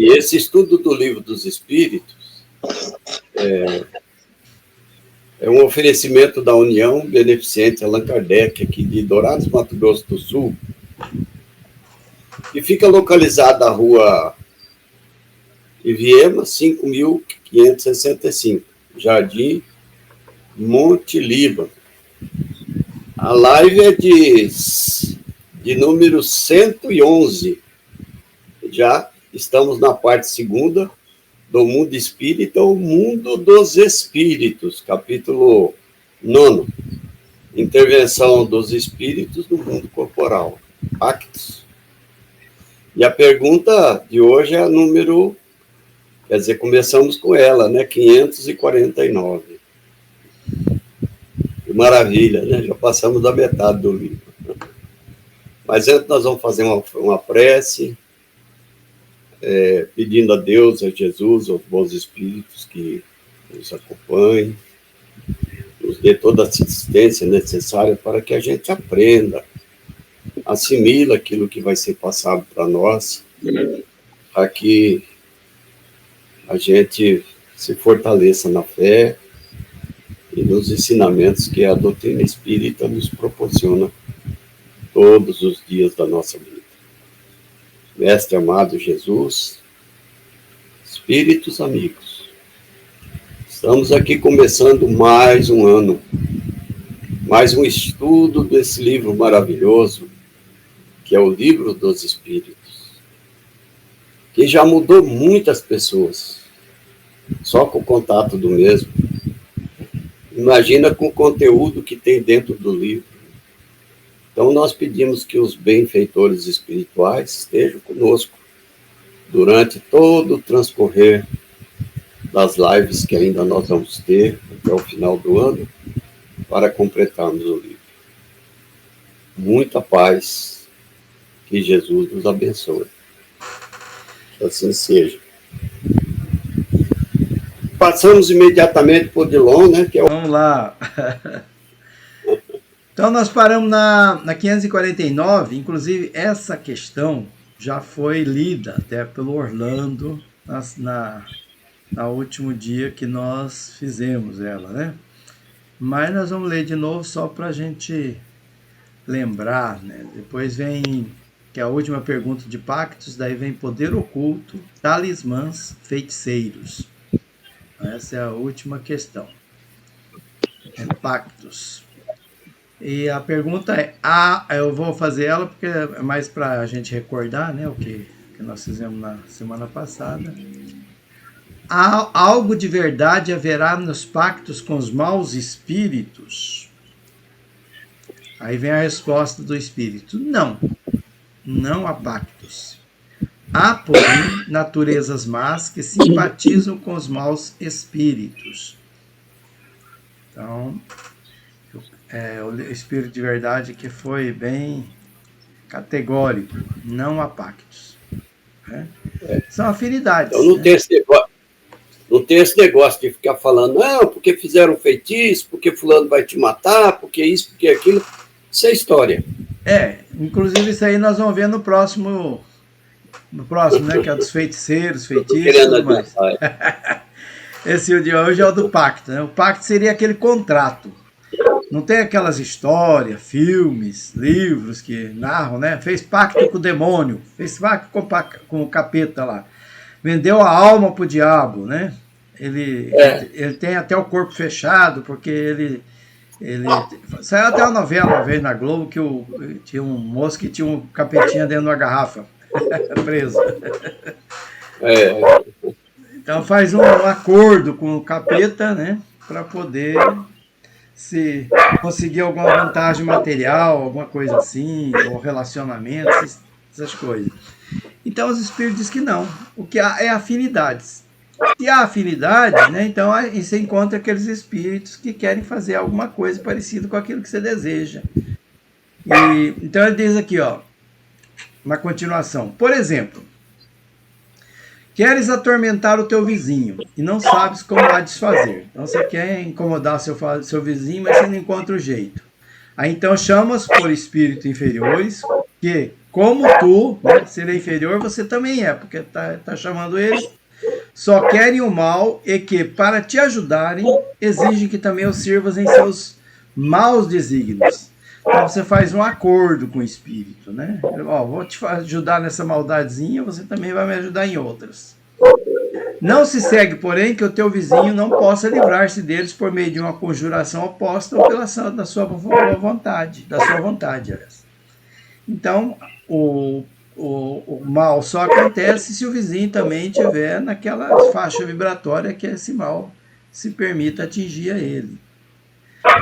E esse estudo do Livro dos Espíritos é um oferecimento da União Beneficente Allan Kardec, aqui de Dourados, Mato Grosso do Sul, que fica localizada na rua Iviema, 5.565, Jardim Monte Líbano. A live é de número 111. Já estamos na parte segunda do Mundo Espírita, o Mundo dos Espíritos, capítulo 9. Intervenção dos espíritos no mundo corporal. Pactos. E a pergunta de hoje é a número... Quer dizer, começamos com ela, né? 549. Que maravilha, né? Já passamos da metade do livro. Mas antes nós vamos fazer uma prece, pedindo a Deus, a Jesus, aos bons espíritos que nos acompanhem, nos dê toda a assistência necessária para que a gente aprenda, assimile aquilo que vai ser passado para nós, para que a gente se fortaleça na fé e nos ensinamentos que a doutrina espírita nos proporciona todos os dias da nossa vida. Mestre amado Jesus, espíritos amigos, estamos aqui começando mais um ano, mais um estudo desse livro maravilhoso, que é o Livro dos Espíritos, que já mudou muitas pessoas, só com o contato do mesmo. Imagina com o conteúdo que tem dentro do livro. Então, nós pedimos que os benfeitores espirituais estejam conosco durante todo o transcorrer das lives que ainda nós vamos ter até o final do ano, para completarmos o livro. Muita paz, que Jesus nos abençoe. Que assim seja. Passamos imediatamente por Odilon, né? Que é o... Vamos lá. Então, nós paramos na 549, inclusive essa questão já foi lida até pelo Orlando na último dia que nós fizemos ela, né? Mas nós vamos ler de novo só para a gente lembrar, né? Depois vem, que é a última pergunta de pactos, daí vem poder oculto, talismãs, feiticeiros. Essa é a última questão. Pactos. E a pergunta é, eu vou fazer ela porque é mais para a gente recordar, né, o que nós fizemos na semana passada. Algo de verdade haverá nos pactos com os maus espíritos? Aí vem a resposta do espírito. Não há pactos. Há, porém, naturezas más que simpatizam com os maus espíritos. Então, o espírito de verdade que foi bem categórico. Não há pactos. Né? São afinidades. Então, não tem esse negócio de ficar falando, não, porque fizeram feitiço, porque fulano vai te matar, porque isso, porque aquilo. Isso é história. Inclusive isso aí nós vamos ver no próximo, né, que é dos feiticeiros, feitiços e tudo mais. Esse de hoje é o do pacto, né? O pacto seria aquele contrato. Não tem aquelas histórias, filmes, livros que narram, né? Fez pacto com o demônio, fez pacto com o capeta lá. Vendeu a alma pro diabo, né? Ele tem até o corpo fechado, porque ele saiu até uma novela uma vez na Globo que tinha um moço que tinha um capetinha dentro de uma garrafa, preso. Então faz um acordo com o capeta, né? Para poder se conseguir alguma vantagem material, alguma coisa assim, ou relacionamento, essas coisas. Então os espíritos dizem que não. O que há é afinidades. Se há afinidade, né, então aí você encontra aqueles espíritos que querem fazer alguma coisa parecida com aquilo que você deseja. Então ele diz aqui, ó, na continuação. Por exemplo, queres atormentar o teu vizinho e não sabes como há de desfazer. Então você quer incomodar seu vizinho, mas você não encontra o jeito. Aí então chamas por espíritos inferiores que, como tu, né, se ele é inferior, você também é, porque tá chamando ele, só querem o mal e que, para te ajudarem, exigem que também os sirvas em seus maus desígnios. Então você faz um acordo com o espírito, né? Ó, vou te ajudar nessa maldadezinha, você também vai me ajudar em outras. Não se segue, porém, que o teu vizinho não possa livrar-se deles por meio de uma conjuração oposta ou pela ação da sua vontade, aliás. Então, o mal só acontece se o vizinho também estiver naquela faixa vibratória que esse mal se permita atingir a ele.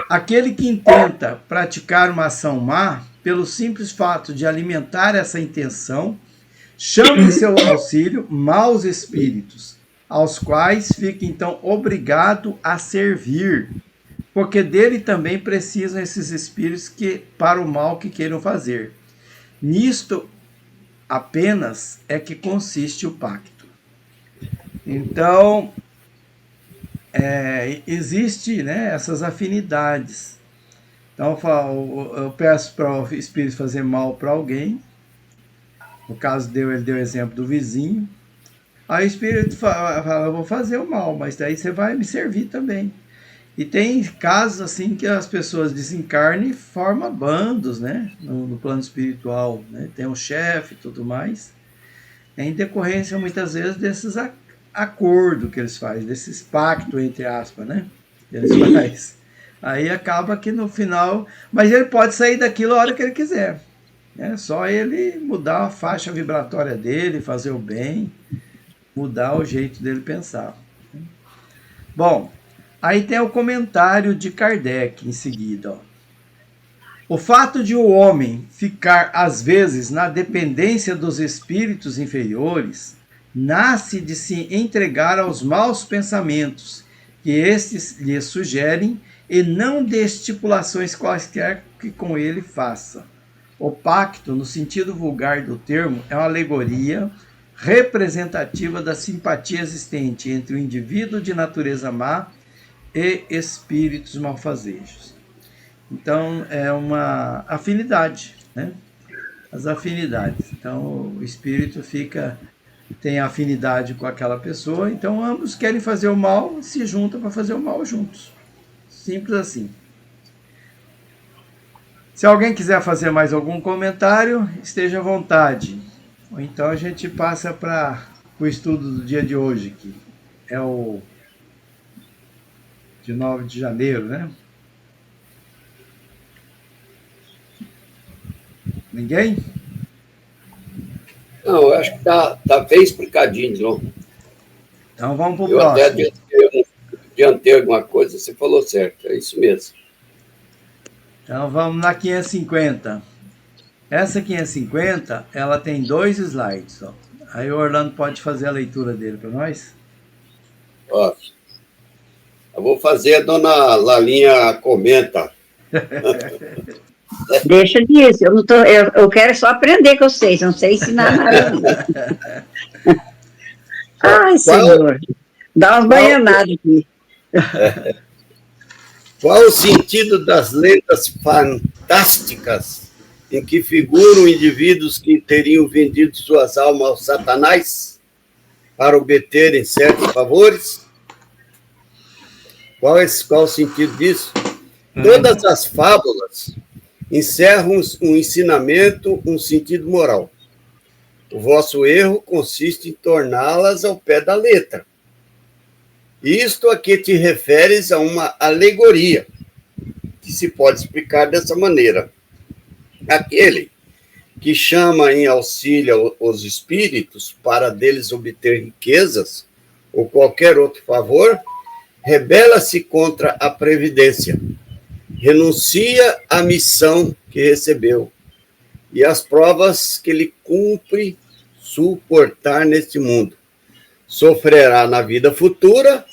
Aquele que intenta praticar uma ação má, pelo simples fato de alimentar essa intenção, chama em seu auxílio maus espíritos, aos quais fica então obrigado a servir, porque dele também precisam esses espíritos para o mal que queiram fazer. Nisto apenas é que consiste o pacto. Então, existe, né, essas afinidades. Então, eu peço para o espírito fazer mal para alguém. No caso ele deu o exemplo do vizinho. Aí o espírito fala, eu vou fazer o mal, mas daí você vai me servir também. E tem casos assim que as pessoas desencarnam e formam bandos, né, no plano espiritual, né? Tem um chefe e tudo mais. Em decorrência, muitas vezes, desses acordos que eles fazem, desses pactos, entre aspas, né? Eles fazem. Aí acaba que no final... Mas ele pode sair daquilo a hora que ele quiser. É só ele mudar a faixa vibratória dele, fazer o bem, mudar o jeito dele pensar. Bom, aí tem o comentário de Kardec em seguida. Ó. O fato de o homem ficar, às vezes, na dependência dos espíritos inferiores, nasce de se entregar aos maus pensamentos que estes lhe sugerem e não de estipulações quaisquer que com ele faça. O pacto, no sentido vulgar do termo, é uma alegoria representativa da simpatia existente entre o indivíduo de natureza má e espíritos malfazejos. Então, é uma afinidade, né? As afinidades. Então, o espírito tem afinidade com aquela pessoa, então ambos querem fazer o mal, se juntam para fazer o mal juntos. Simples assim. Se alguém quiser fazer mais algum comentário, esteja à vontade. Ou então a gente passa para o estudo do dia de hoje, que é o de 9 de janeiro, né? Ninguém? Não, eu acho que tá bem explicadinho, João. Então vamos para o próximo. Eu até adiantei alguma coisa, você falou certo, é isso mesmo. Então vamos na 550. Essa 550, ela tem 2 slides. Ó. Aí o Orlando pode fazer a leitura dele para nós? Ó, eu vou fazer, a dona Lalinha comenta. Deixa disso, eu quero só aprender com vocês, não sei ensinar nada. Ai, Senhor, dá umas baianadas aqui. Qual o sentido das lendas fantásticas em que figuram indivíduos que teriam vendido suas almas ao Satanás para obterem certos favores? Qual o sentido disso? Todas as fábulas encerram um ensinamento, um sentido moral. O vosso erro consiste em torná-las ao pé da letra. Isto a que te referes a uma alegoria, que se pode explicar dessa maneira. Aquele que chama em auxílio os espíritos para deles obter riquezas ou qualquer outro favor, rebela-se contra a previdência, renuncia à missão que recebeu e às provas que lhe cumpre suportar neste mundo. Sofrerá na vida futura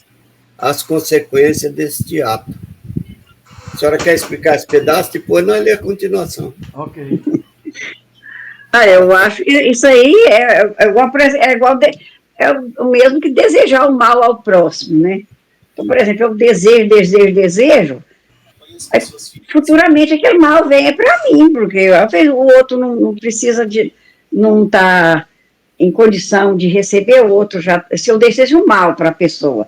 as consequências deste ato. A senhora quer explicar esse pedaço? Depois nós lemos a continuação. Ok. Eu acho que isso aí é o mesmo que desejar o mal ao próximo, né? Então, por exemplo, eu desejo, Aí, futuramente aquele mal venha para mim, porque o outro não precisa de, não está em condição de receber o outro, já, se eu desejo um mal para a pessoa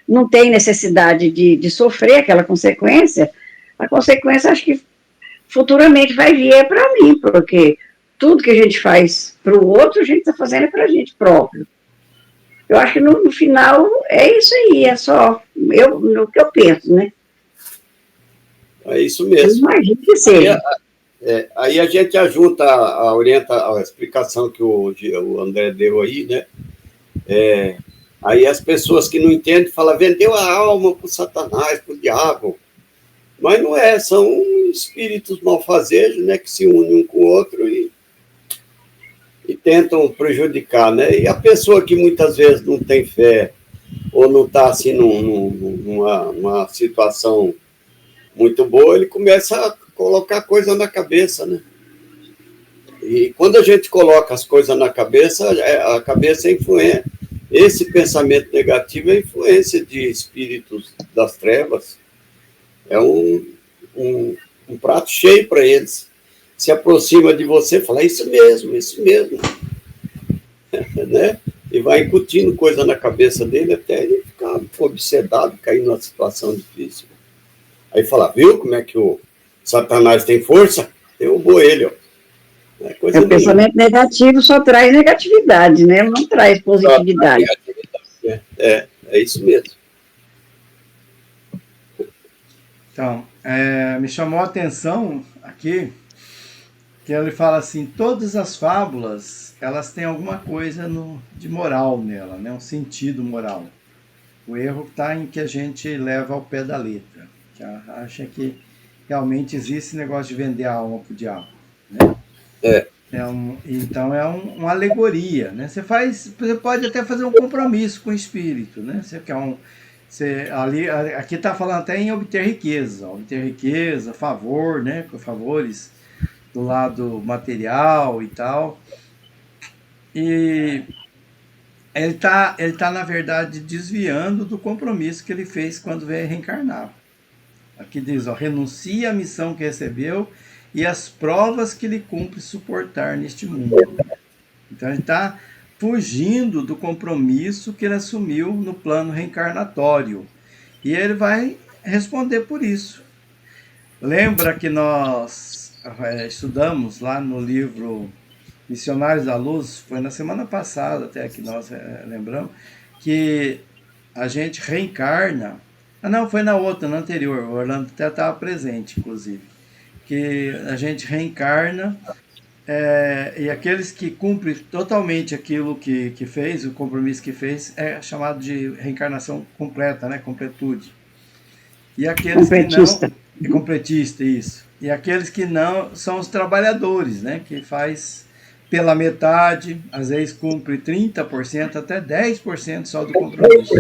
não tem necessidade de sofrer aquela consequência, a consequência acho que futuramente vai vir para mim, porque tudo que a gente faz para o outro, a gente está fazendo para a gente próprio. Eu acho que no final é isso aí, é só no que eu penso, né? É isso mesmo. Imagino que seja. Aí a gente ajunta a explicação que o André deu aí, né? Aí as pessoas que não entendem falam, vendeu a alma para o Satanás, para o diabo. Mas não é, são espíritos malfazejos, né? Que se unem um com o outro e tentam prejudicar, né? E a pessoa que muitas vezes não tem fé ou não está assim numa situação muito boa, ele começa a colocar coisa na cabeça, né? E quando a gente coloca as coisas na cabeça, a cabeça é influência. Esse pensamento negativo é influência de espíritos das trevas. É um prato cheio para eles. Se aproxima de você e fala, isso mesmo, né? E vai incutindo coisa na cabeça dele até ele ficar obsedado, cair numa situação difícil. Aí fala, viu como é que o Satanás tem força? Derrubou ele, ó. O pensamento negativo só traz negatividade, né? Não traz positividade. É isso mesmo. Então, me chamou a atenção aqui que ele fala assim, todas as fábulas, elas têm alguma coisa de moral nela, né? Um sentido moral. O erro está em que a gente leva ao pé da letra, que acha que realmente existe esse negócio de vender a alma para o diabo, né? Então é uma alegoria, né? Você pode até fazer um compromisso com o espírito, né? Você quer aqui está falando até em obter riqueza, favor, né? Favores do lado material e tal. E ele tá na verdade desviando do compromisso que ele fez quando veio reencarnar. Aqui diz, renuncia à missão que recebeu e as provas que lhe cumpre suportar neste mundo. Então ele está fugindo do compromisso que ele assumiu no plano reencarnatório. E ele vai responder por isso. Lembra que nós estudamos lá no livro Missionários da Luz, foi na semana passada até que nós lembramos, que a gente reencarna. Não, foi na outra, na anterior, o Orlando até estava presente, inclusive. Que a gente reencarna e aqueles que cumprem totalmente aquilo que fez, o compromisso que fez, é chamado de reencarnação completa, né? Completude. E aqueles completista. Que não... Completista, isso. E aqueles que não são os trabalhadores, né? Que faz pela metade, às vezes cumpre 30%, até 10% só do compromisso.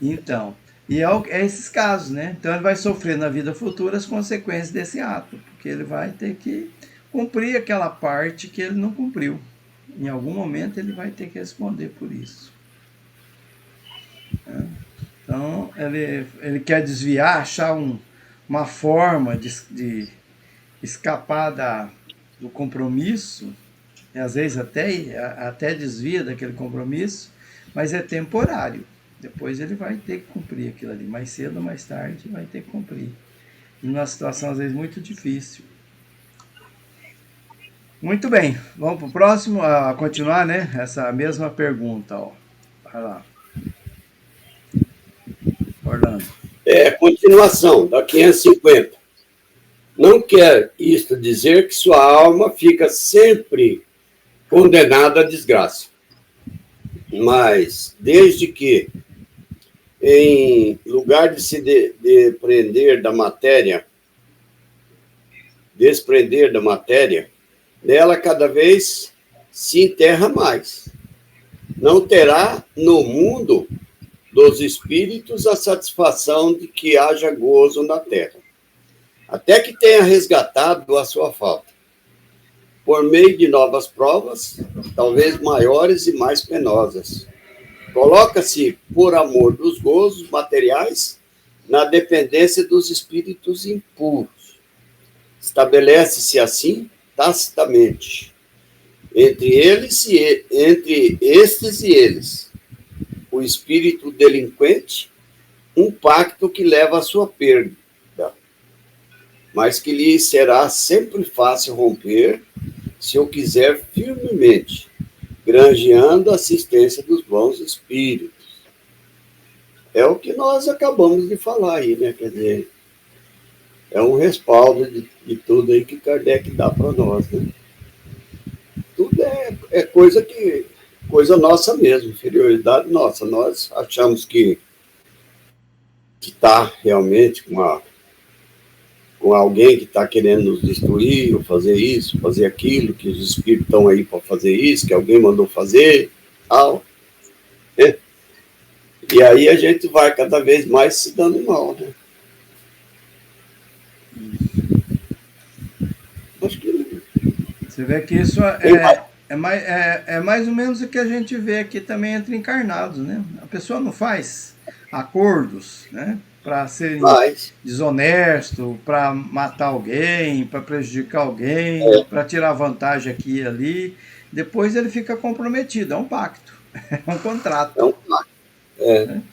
Então... E é esses casos, né? Então ele vai sofrer na vida futura as consequências desse ato, porque ele vai ter que cumprir aquela parte que ele não cumpriu. Em algum momento ele vai ter que responder por isso. Então ele quer desviar, achar uma forma de escapar do compromisso, e às vezes até desvia daquele compromisso, mas é temporário. Depois ele vai ter que cumprir aquilo ali. Mais cedo ou mais tarde vai ter que cumprir. Em uma situação, às vezes, muito difícil. Muito bem. Vamos para o próximo, a continuar, né? Essa mesma pergunta, ó. Vai lá. Orlando. Continuação, da 550. Não quer isto dizer que sua alma fica sempre condenada à desgraça. Mas, desde que em lugar de se desprender da matéria, nela cada vez se enterra mais. Não terá no mundo dos espíritos a satisfação de que haja gozo na terra, até que tenha resgatado a sua falta, por meio de novas provas, talvez maiores e mais penosas. Coloca-se por amor dos gozos materiais na dependência dos espíritos impuros. Estabelece-se assim, tacitamente, entre estes e eles, o espírito delinquente, um pacto que leva à sua perda, mas que lhe será sempre fácil romper, se eu quiser firmemente, granjeando a assistência dos bons espíritos. É o que nós acabamos de falar aí, né? Quer dizer, é um respaldo de tudo aí que Kardec dá para nós, né? Tudo é coisa nossa mesmo, inferioridade nossa. Nós achamos que está realmente com alguém que está querendo nos destruir, ou fazer isso, fazer aquilo, que os espíritos estão aí para fazer isso, que alguém mandou fazer, tal. Né? E aí a gente vai cada vez mais se dando mal, né? Acho que... Você vê que isso é mais ou menos o que a gente vê aqui também entre encarnados, né? A pessoa não faz acordos, né? Para ser desonesto, para matar alguém, para prejudicar alguém, para tirar vantagem aqui e ali. Depois ele fica comprometido, é um pacto, é um contrato. É um pacto. Né?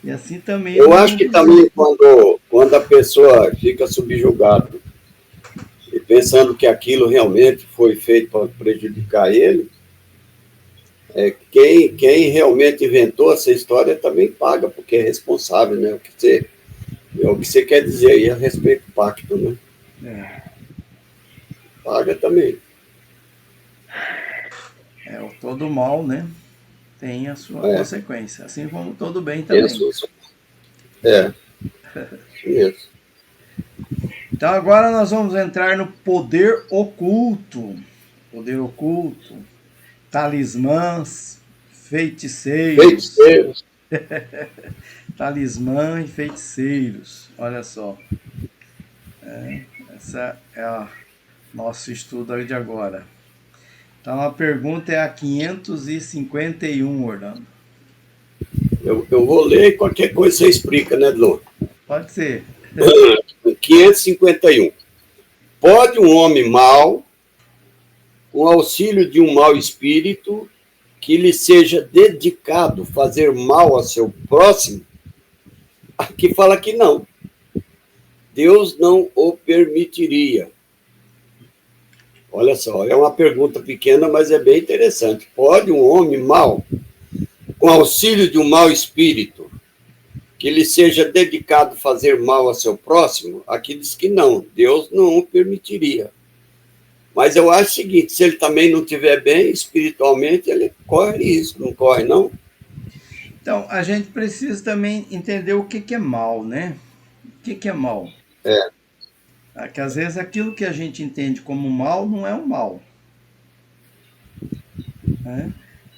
E assim também... Eu acho que também quando a pessoa fica subjugada e pensando que aquilo realmente foi feito para prejudicar ele, quem realmente inventou essa história também paga, porque é responsável, né? O que você quer dizer aí a respeito do pacto, né? Paga também. Todo mal, né? Tem a sua consequência, assim como todo bem também. Isso mesmo. Então agora nós vamos entrar no poder oculto. Poder oculto, talismãs, feiticeiros. Talismã e feiticeiros. Olha só. Essa é o nosso estudo aí de agora. Então a pergunta é a 551, Orlando. Eu vou ler e qualquer coisa você explica, né, Dom? Pode ser. 551. Pode um homem mau, com auxílio de um mau espírito, que lhe seja dedicado fazer mal a seu próximo? Aqui fala que não. Deus não o permitiria. Olha só, é uma pergunta pequena, mas é bem interessante. Pode um homem mau, com auxílio de um mau espírito, que lhe seja dedicado fazer mal a seu próximo? Aqui diz que não, Deus não o permitiria. Mas eu acho o seguinte, se ele também não estiver bem espiritualmente, ele corre risco, não corre, não? Então, a gente precisa também entender o que é mal, né? O que é mal? Que às vezes aquilo que a gente entende como mal não é um mal. Né?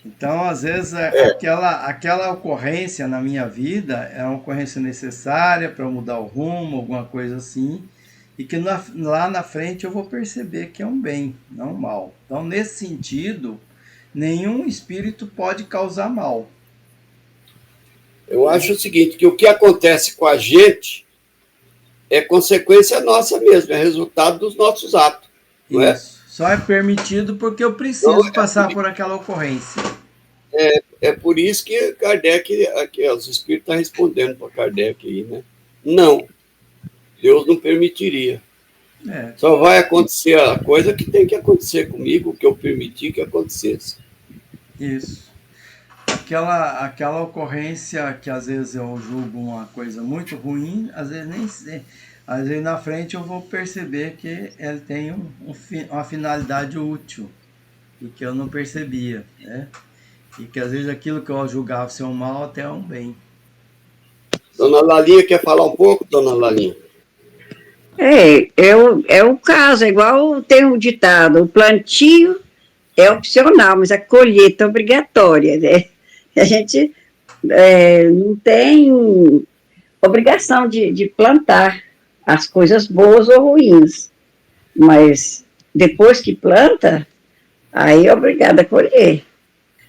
Então, às vezes, aquela ocorrência na minha vida é uma ocorrência necessária para mudar o rumo, alguma coisa assim, e que lá na frente eu vou perceber que é um bem, não um mal. Então, nesse sentido, nenhum espírito pode causar mal. Eu acho o seguinte, que o que acontece com a gente é consequência nossa mesmo, é resultado dos nossos atos. Não é? Só é permitido porque eu preciso passar por aquela ocorrência. É por isso que Kardec, aqui, os espíritos estão respondendo para Kardec aí, né? Não, Deus não permitiria. Só vai acontecer a coisa que tem que acontecer comigo, o que eu permiti que acontecesse. Isso. Aquela ocorrência que às vezes eu julgo uma coisa muito ruim, às vezes nem sei. Às vezes na frente eu vou perceber que ele tem uma finalidade útil e que eu não percebia, né? E que às vezes aquilo que eu julgava ser um mal até é um bem. Dona Lalinha quer falar um pouco, Dona Lalinha? É o caso, é igual tem um ditado, o plantio é opcional, mas a colheita é obrigatória, né? A gente não tem obrigação de plantar as coisas boas ou ruins, mas depois que planta, aí é obrigado a colher.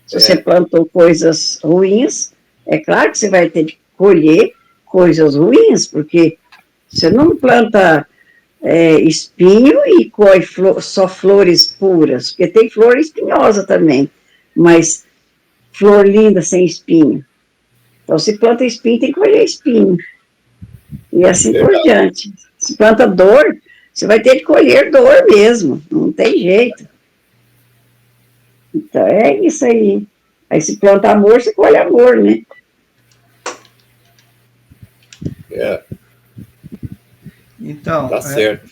Se você plantou coisas ruins, é claro que você vai ter de colher coisas ruins, porque você não planta espinho e colhe só flores puras, porque tem flor espinhosa também, mas flor linda sem espinho. Então, se planta espinho, tem que colher espinho. E assim por diante. Se planta dor, você vai ter que colher dor mesmo, não tem jeito. Então, é isso aí. Aí, se planta amor, você colhe amor, né? Então, tá certo.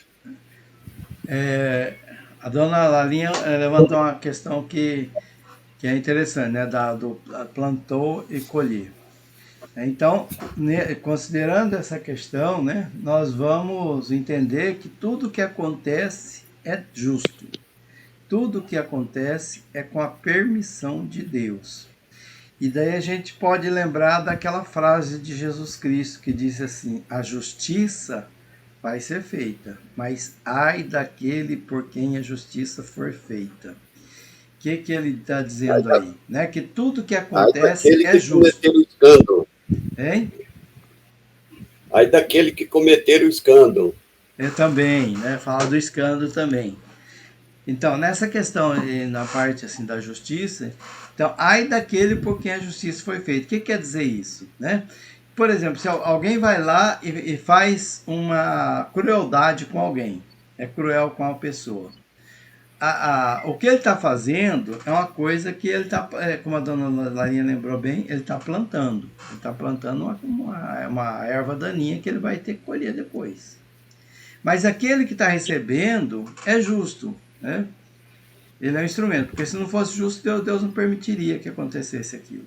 A dona Lalinha levantou uma questão que é interessante, né? Do plantou e colher. Então, considerando essa questão, né, nós vamos entender que tudo que acontece é justo. Tudo que acontece é com a permissão de Deus. E daí a gente pode lembrar daquela frase de Jesus Cristo que diz assim: a justiça vai ser feita, mas ai daquele por quem a justiça for feita. O que ele está dizendo aí? Né? Que tudo que acontece é justo. Hein? Aí daquele que cometer o escândalo. Também, né? Fala do escândalo também. Então, nessa questão, na parte assim, da justiça, então, ai daquele por quem a justiça foi feita. O que quer dizer isso? Né? Por exemplo, se alguém vai lá e faz uma crueldade com alguém, é cruel com uma pessoa. O que ele está fazendo é uma coisa que ele está, como a dona Larinha lembrou bem, ele está plantando. Ele está plantando uma erva daninha que ele vai ter que colher depois. Mas aquele que está recebendo é justo, né? Ele é um instrumento, porque se não fosse justo, Deus não permitiria que acontecesse aquilo.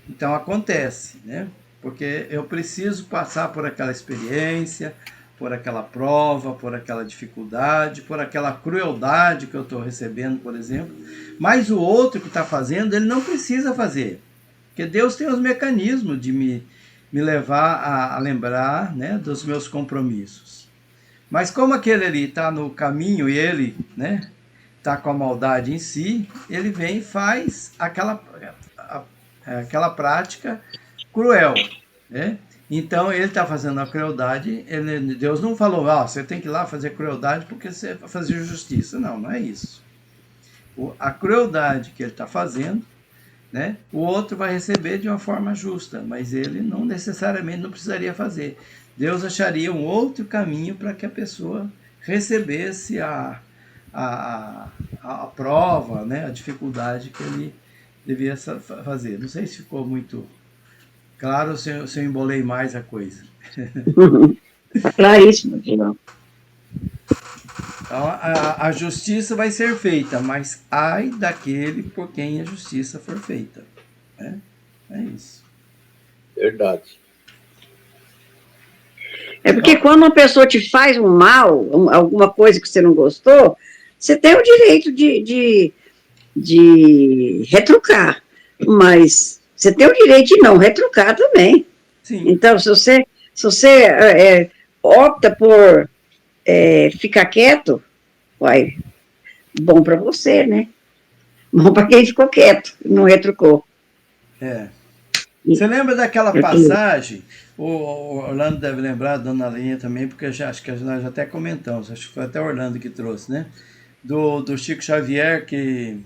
Então acontece, né? Porque eu preciso passar por aquela experiência, por aquela prova, por aquela dificuldade, por aquela crueldade que eu estou recebendo, por exemplo. Mas o outro que está fazendo, ele não precisa fazer. Porque Deus tem os mecanismos de me levar a lembrar, né, dos meus compromissos. Mas como aquele ali está no caminho e ele, né, está com a maldade em si, ele vem e faz aquela prática cruel, né? Então, ele está fazendo a crueldade, Deus não falou, você tem que ir lá fazer crueldade porque você vai fazer justiça. Não, não é isso. A crueldade que ele está fazendo, né, o outro vai receber de uma forma justa, mas ele não necessariamente não precisaria fazer. Deus acharia um outro caminho para que a pessoa recebesse a prova, né, a dificuldade que ele devia fazer. Não sei se ficou muito claro, se eu embolei mais a coisa. Claríssimo, Girão. Então, a justiça vai ser feita, mas ai daquele por quem a justiça for feita. Né? É isso. Verdade. É porque quando uma pessoa te faz um mal, alguma coisa que você não gostou, você tem o direito de retrucar, mas você tem o direito de não retrucar também. Sim. Então, se você opta por ficar quieto, bom para você, né? Bom para quem ficou quieto, não retrucou. Você lembra daquela passagem? O Orlando deve lembrar, a dona Linha também, porque acho que nós já até comentamos, acho que foi até o Orlando que trouxe, né? Do Chico Xavier, que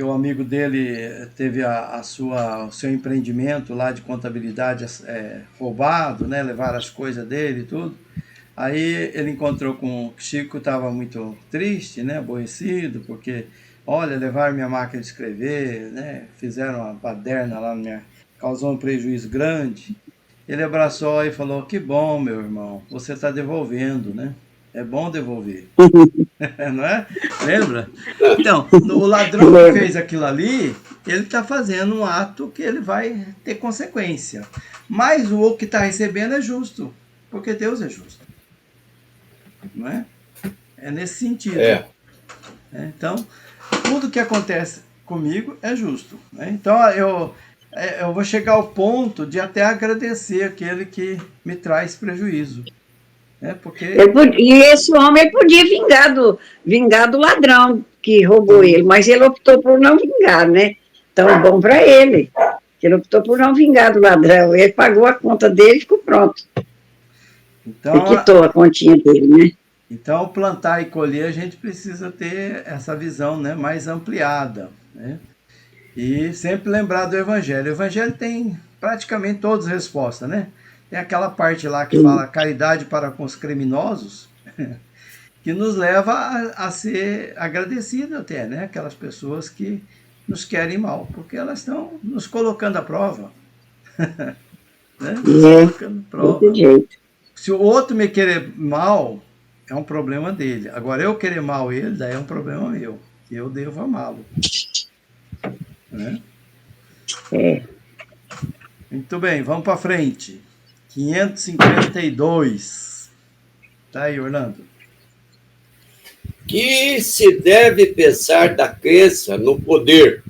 o amigo dele teve o seu empreendimento lá de contabilidade roubado, né? Levaram as coisas dele e tudo. Aí ele encontrou com o Chico, estava muito triste, né? Aborrecido, porque, olha, levaram minha máquina de escrever, né? Fizeram uma baderna lá, causou um prejuízo grande. Ele abraçou e falou: que bom, meu irmão, você está devolvendo, né? É bom devolver. Não é? Lembra? Então, o ladrão que fez aquilo ali, ele está fazendo um ato que ele vai ter consequência. Mas o que está recebendo é justo, porque Deus é justo. Não é? É nesse sentido. Então, tudo que acontece comigo é justo. Né? Então, eu vou chegar ao ponto de até agradecer aquele que me traz prejuízo. Porque... E esse homem podia vingar do ladrão que roubou ele, mas ele optou por não vingar, né? Então, bom para ele. Ele optou por não vingar do ladrão. Ele pagou a conta dele e ficou pronto. Então, Ele quitou a continha dele, né? Então, plantar e colher, a gente precisa ter essa visão, né, mais ampliada, né? E sempre lembrar do Evangelho. O Evangelho tem praticamente todas as respostas, né? Tem aquela parte lá que fala caridade para com os criminosos, que nos leva a ser agradecido até, né? Aquelas pessoas que nos querem mal, porque elas estão nos colocando à prova. Né? Nos colocando à prova. Se o outro me querer mal, é um problema dele. Agora, eu querer mal ele, daí é um problema meu. Eu devo amá-lo. Né? Muito bem, vamos para frente. 552. Tá aí, Orlando. Que se deve pensar da crença no poder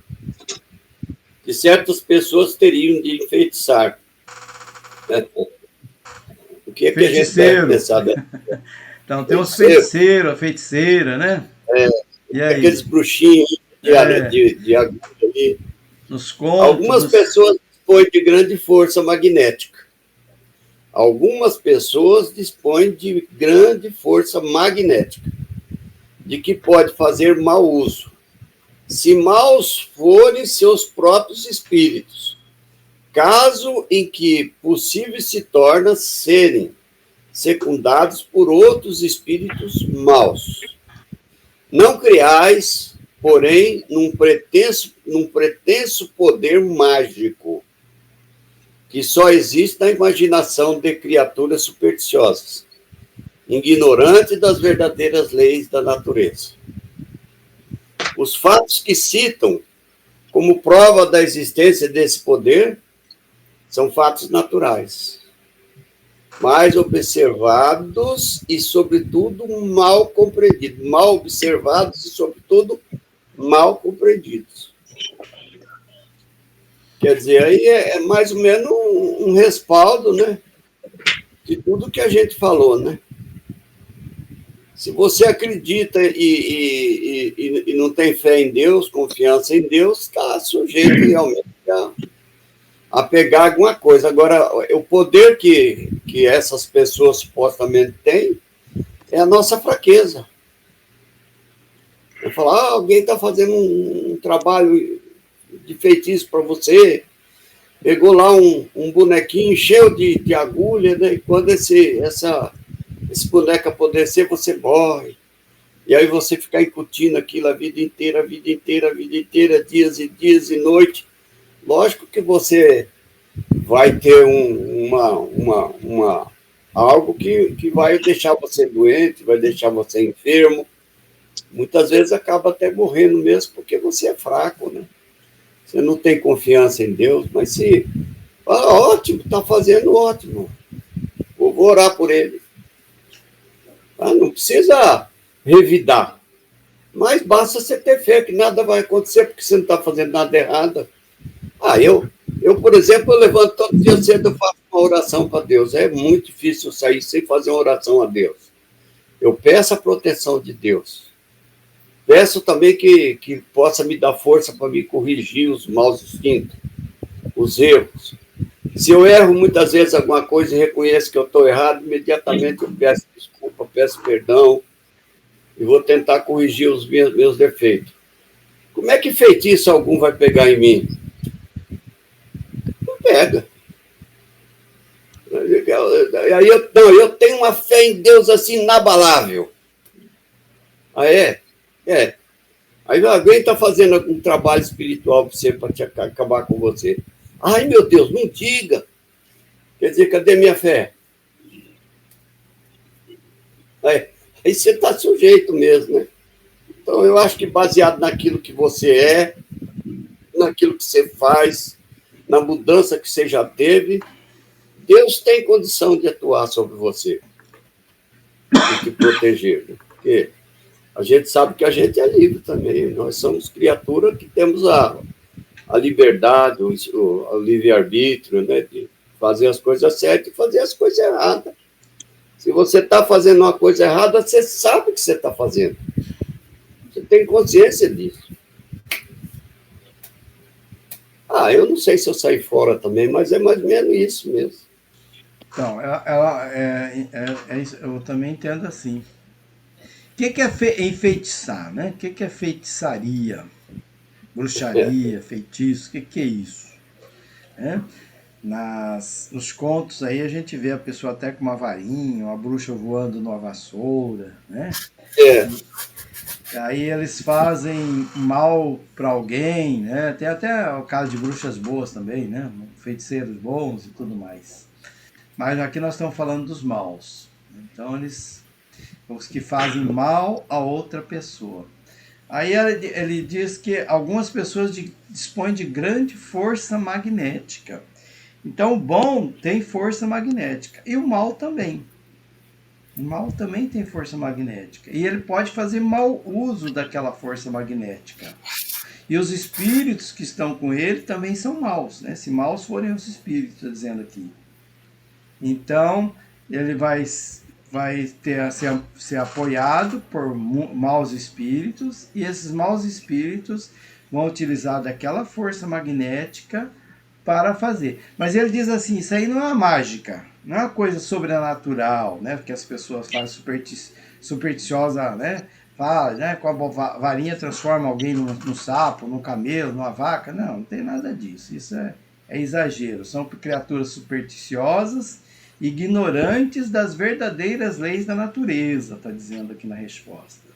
que certas pessoas teriam de enfeitiçar? Né? O que é que a gente deve pensar dessa? Então, tem os feiticeiros, a feiticeira, né? E aí? Aqueles bruxinhos de agulha ali. Nos contos, algumas pessoas dispõem de grande força magnética. Algumas pessoas dispõem de grande força magnética, de que pode fazer mau uso. Se maus forem seus próprios espíritos, caso em que possível se torna serem secundados por outros espíritos maus. Não criais, porém, num pretenso poder mágico, que só existe na imaginação de criaturas supersticiosas, ignorantes das verdadeiras leis da natureza. Os fatos que citam como prova da existência desse poder são fatos naturais, mais observados e, sobretudo, mal compreendidos. Mal observados e, sobretudo, mal compreendidos. Quer dizer, aí é mais ou menos um respaldo, né, de tudo que a gente falou, né? Se você acredita e não tem fé em Deus, confiança em Deus, está sujeito realmente a pegar alguma coisa. Agora, o poder que essas pessoas supostamente têm é a nossa fraqueza. Eu falo, alguém está fazendo um trabalho de feitiço para você, pegou lá um bonequinho cheio de agulha, né? E quando esse boneco apodrecer, você morre. E aí você fica incutindo aquilo a vida inteira, dias e dias e noite. Lógico que você vai ter algo que vai deixar você doente, vai deixar você enfermo. Muitas vezes acaba até morrendo mesmo, porque você é fraco, né? Você não tem confiança em Deus, mas se ótimo, está fazendo ótimo. Vou orar por ele. Não precisa revidar. Mas basta você ter fé que nada vai acontecer, porque você não está fazendo nada errado. Eu, por exemplo, eu levanto todo dia cedo e faço uma oração para Deus. É muito difícil sair sem fazer uma oração a Deus. Eu peço a proteção de Deus. Peço também que possa me dar força para me corrigir os maus instintos, os erros. Se eu erro muitas vezes alguma coisa e reconheço que eu estou errado, imediatamente eu peço desculpa, peço perdão e vou tentar corrigir os meus defeitos. Como é que feitiço algum vai pegar em mim? Não pega. Aí eu tenho uma fé em Deus assim inabalável. É. Aí alguém está fazendo um trabalho espiritual para você, para acabar com você. Ai, meu Deus, não diga. Quer dizer, cadê minha fé? Aí você está sujeito mesmo, né? Então, eu acho que baseado naquilo que você é, naquilo que você faz, na mudança que você já teve, Deus tem condição de atuar sobre você e te proteger. Né? Porque a gente sabe que a gente é livre também. Nós somos criaturas que temos a liberdade, o livre-arbítrio, né? De fazer as coisas certas e fazer as coisas erradas. Se você está fazendo uma coisa errada, você sabe o que você está fazendo. Você tem consciência disso. Eu não sei se eu saí fora também, mas é mais ou menos isso mesmo. Então, eu também entendo assim. O que é enfeitiçar, né? O que é feitiçaria? Bruxaria, feitiço, o que é isso? Nos contos aí a gente vê a pessoa até com uma varinha, uma bruxa voando numa vassoura, né? Aí eles fazem mal para alguém, né? Tem até o caso de bruxas boas também, né? Feiticeiros bons e tudo mais. Mas aqui nós estamos falando dos maus. Então os que fazem mal a outra pessoa. Aí ele diz que algumas pessoas dispõem de grande força magnética. Então o bom tem força magnética e o mal também. O mal também tem força magnética. E ele pode fazer mau uso daquela força magnética. E os espíritos que estão com ele também são maus, né? Se maus forem os espíritos, está dizendo aqui. Então, ele vai ter a ser apoiado por maus espíritos, e esses maus espíritos vão utilizar daquela força magnética para fazer. Mas ele diz assim, isso aí não é uma mágica, não é uma coisa sobrenatural, né? Porque as pessoas fazem supersticiosa, né? Fala, né? Com a varinha transforma alguém num sapo, num camelo, numa vaca. Não tem nada disso. Isso é exagero. São criaturas supersticiosas, ignorantes das verdadeiras leis da natureza, está dizendo aqui na resposta.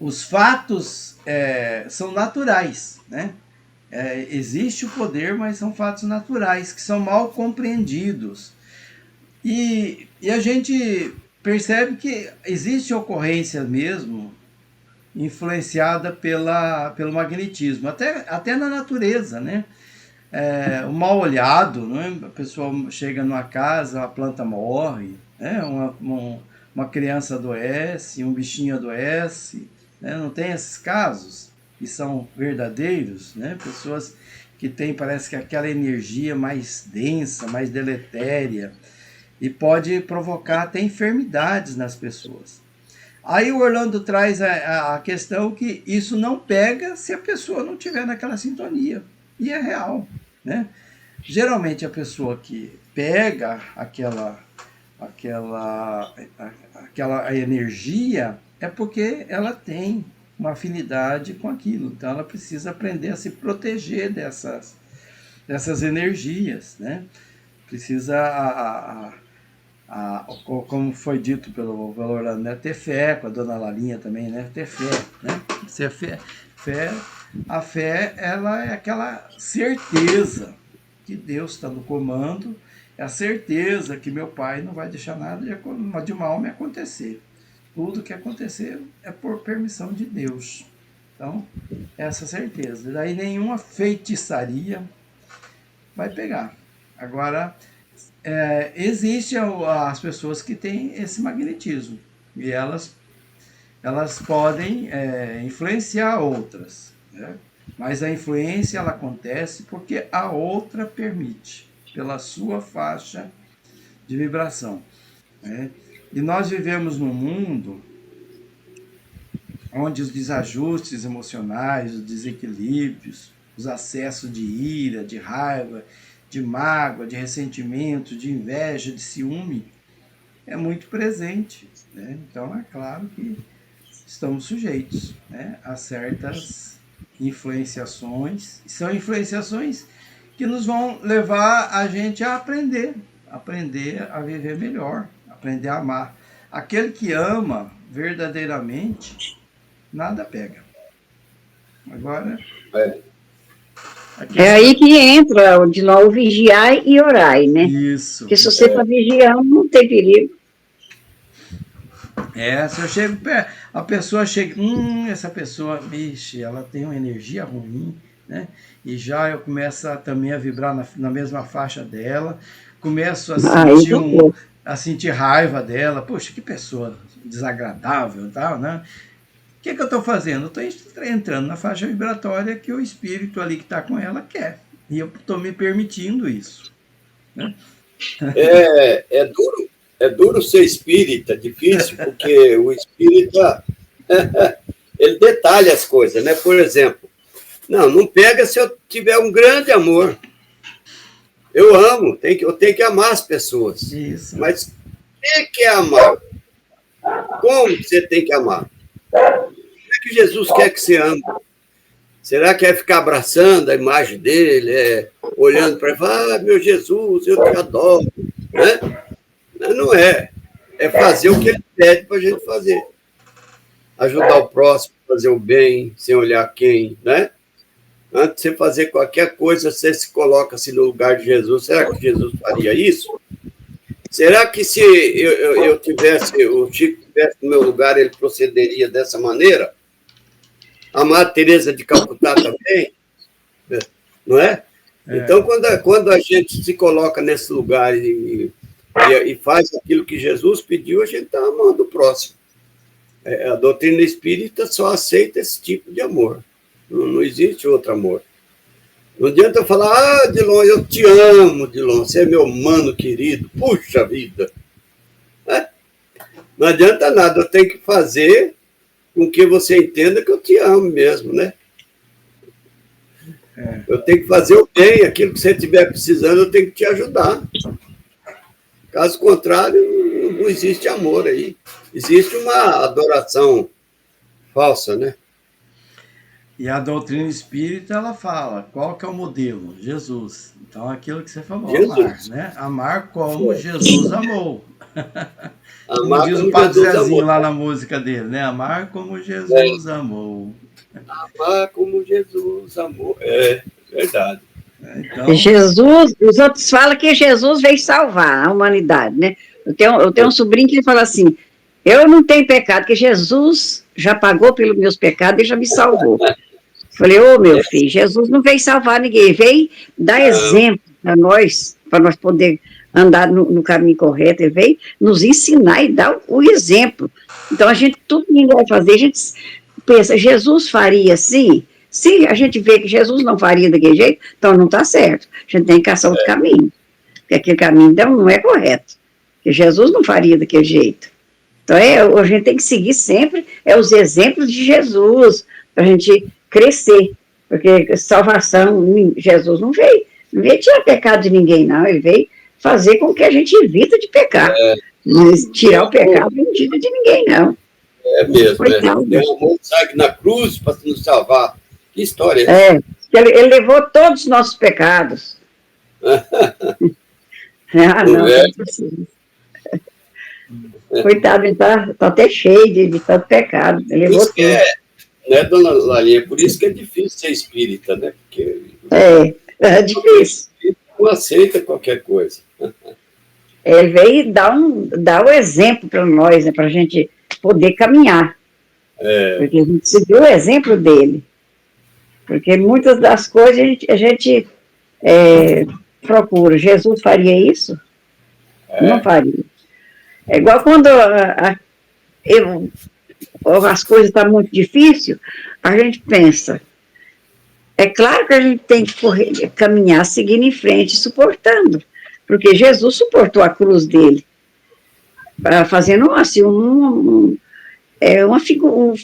Os fatos são naturais, né? Existe o poder, mas são fatos naturais, que são mal compreendidos. E a gente percebe que existe ocorrência mesmo influenciada pelo magnetismo, até na natureza, né? O mal olhado, né? A pessoa chega numa casa, a planta morre, né? Uma criança adoece, um bichinho adoece, né? Não tem esses casos que são verdadeiros, né? Pessoas que têm, parece que aquela energia mais densa, mais deletéria, e pode provocar até enfermidades nas pessoas. Aí o Orlando traz a questão que isso não pega se a pessoa não estiver naquela sintonia, e é real, né? Geralmente a pessoa que pega aquela energia é porque ela tem uma afinidade com aquilo. Então ela precisa aprender a se proteger dessas energias, né? Precisa, como foi dito pelo Orlando, né? Ter fé, com a dona Lalinha também, né? Ter fé, né? A fé, ela é aquela certeza que Deus está no comando, é a certeza que meu pai não vai deixar nada de mal me acontecer. Tudo que acontecer é por permissão de Deus. Então, essa certeza. Daí nenhuma feitiçaria vai pegar. Agora, existem as pessoas que têm esse magnetismo. E elas podem influenciar outras, né? Mas a influência ela acontece porque a outra permite, pela sua faixa de vibração, né? E nós vivemos num mundo onde os desajustes emocionais, os desequilíbrios, os acessos de ira, de raiva, de mágoa, de ressentimento, de inveja, de ciúme, é muito presente, né? Então é claro que estamos sujeitos, né, a certas influenciações. São influenciações que nos vão levar a gente a aprender a viver melhor, aprender a amar. Aquele que ama verdadeiramente, nada pega. Agora... É aí que entra de novo vigiar e orar, né? Isso. Porque se você está vigiando, não tem perigo. Se eu chego perto, a pessoa chega, essa pessoa, vixe, ela tem uma energia ruim, né? E já eu começo também a vibrar na mesma faixa dela, começo a sentir raiva dela, poxa, que pessoa desagradável e tal, né? O que eu estou fazendo? Eu estou entrando na faixa vibratória que o espírito ali que está com ela quer. E eu estou me permitindo isso, né? É duro ser espírita, difícil, porque o espírita, ele detalha as coisas, né? Por exemplo, Não pega se eu tiver um grande amor. Eu amo, eu tenho que amar as pessoas. Isso. Mas o que é amar? Como você tem que amar? Como é que Jesus quer que você ame? Será que é ficar abraçando a imagem dele, olhando para ele, meu Jesus, eu te adoro, né? Não é. É fazer o que ele pede para a gente fazer. Ajudar o próximo, fazer o bem, sem olhar quem, né? Antes de você fazer qualquer coisa, você se coloca-se no lugar de Jesus. Será que Jesus faria isso? Será que se eu tivesse, o Chico estivesse no meu lugar, ele procederia dessa maneira? A Madre Teresa de Calcutá também, não é? Então, quando a gente se coloca nesse lugar e faz aquilo que Jesus pediu, a gente está amando o próximo. A doutrina espírita só aceita esse tipo de amor. Não existe outro amor. Não adianta eu falar, Dilon, eu te amo, Dilon, você é meu mano querido, puxa vida. Não adianta nada, eu tenho que fazer com que você entenda que eu te amo mesmo, né? Eu tenho que fazer o bem, aquilo que você estiver precisando, eu tenho que te ajudar. Caso contrário, não existe amor aí. Existe uma adoração falsa, né? E a doutrina espírita, ela fala, qual que é o modelo? Jesus. Então, aquilo que você falou, amar, né? Amar como Jesus amou. Como diz o Padre Zezinho lá na música dele, né? Amar como Jesus amou. Amar como Jesus amou. É verdade. Então... Jesus, os outros falam que Jesus veio salvar a humanidade, né? Eu tenho um sobrinho que fala assim, eu não tenho pecado, porque Jesus já pagou pelos meus pecados e já me salvou. Falei, meu filho, Jesus não veio salvar ninguém, veio dar exemplo para nós poder andar no caminho correto, ele veio nos ensinar e dar o exemplo. Então, tudo que a gente vai fazer, a gente pensa, Jesus faria assim? Se a gente vê que Jesus não faria daquele jeito, então não está certo. A gente tem que caçar outro caminho, porque aquele caminho então, não é correto, porque Jesus não faria daquele jeito. Então, a gente tem que seguir sempre os exemplos de Jesus, para a gente crescer, porque salvação, Jesus não veio tirar pecado de ninguém, não, ele veio fazer com que a gente evita de pecar, mas tirar o pecado não tira de ninguém, não. É mesmo, Deu um sangue na cruz para nos salvar. Que história é essa? Ele levou todos os nossos pecados. Não precisa. Coitado, ele está até cheio de tanto pecado. Ele levou tudo. Né, dona Lalinha? Por isso que é difícil ser espírita, né? Porque é difícil. Não aceita qualquer coisa. Ele veio dar o exemplo para nós, né, para a gente poder caminhar. Porque a gente seguiu o exemplo dele. Porque muitas das coisas a gente procura. Jesus faria isso? Não faria. É igual quando as coisas estão muito difíceis, a gente pensa, é claro que a gente tem que caminhar, seguindo em frente, suportando, porque Jesus suportou a cruz dele, fazendo assim, uma